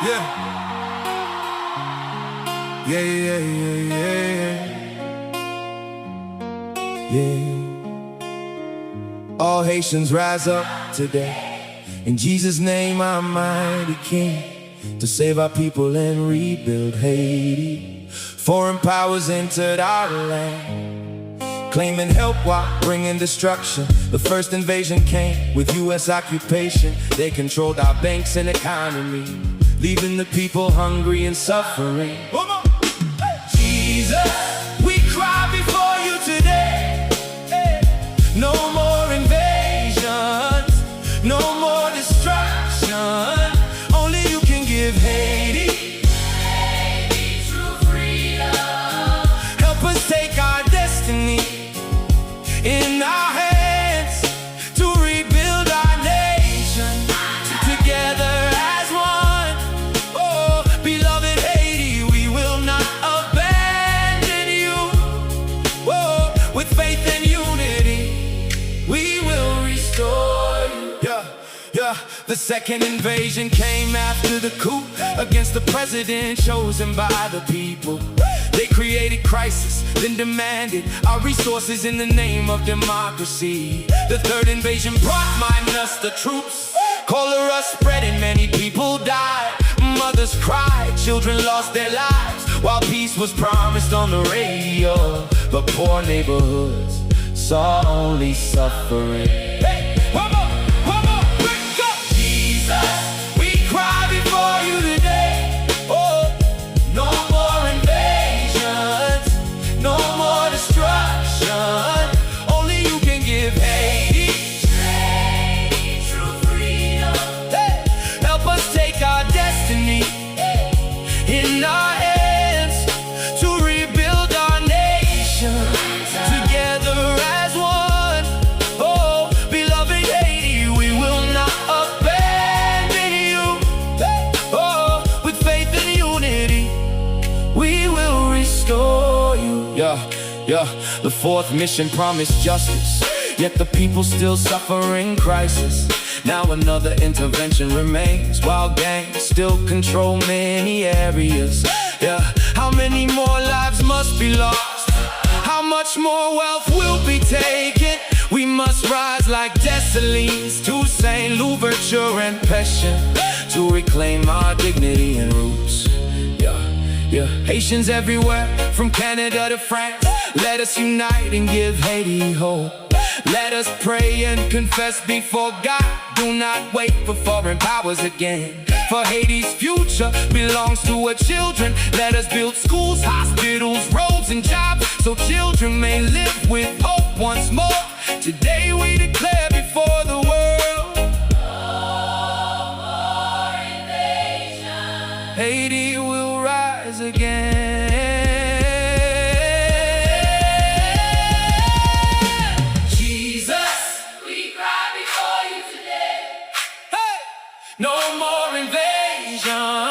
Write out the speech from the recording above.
Yeah. Yeah, yeah, yeah, yeah, yeah. All Haitians rise up today. In Jesus' name, our mighty King, to save our people and rebuild Haiti. Foreign powers entered our land, claiming help while bringing destruction. The first invasion came with U.S. occupation. They controlled our banks and economy, leaving the people hungry and suffering. Jesus, we cry before you today. No more invasions, no more destruction. Only you can give Haiti true freedom. Help us take our destiny in our hands to rebuild our nation together as one. Oh, beloved Haiti, we will not abandon you. Oh, with faith and unity, we will restore you. Yeah, the second invasion came after the coup against the president chosen by the people. They created crisis, then demanded our resources in the name of democracy. The third invasion brought minus the troops. Cholera spread and many people died. Mothers cried, children lost their lives, while peace was promised on the radio. But poor neighborhoods saw only suffering. Hey, one more, break up! Jesus, we cry before you today. Oh, no more invasions, no more destruction. Only you can give Haiti true freedom. Hey, help us take our destiny in our hands to rebuild our nation together as one. Oh, beloved Haiti, we will not abandon you. Oh, with faith and unity, we will restore you. Yeah, the fourth mission promised justice, yet the people still suffer in crisis. Now another intervention remains, while gangs still control many areas. Yeah, how many more lives must be lost? How much more wealth will be taken? We must rise like Dessalines, Toussaint, Louverture, and Pétion to reclaim our dignity and roots. Yeah, Haitians everywhere, from Canada to France, let us unite and give Haiti hope. Let us pray and confess before God. Do not wait for foreign powers again, for Haiti's future belongs to our children. Let us build schools, hospitals, roads, and jobs, so children may live with hope once more. Today we declare before the world, no more invasion. Haiti will rise again. No more invasion.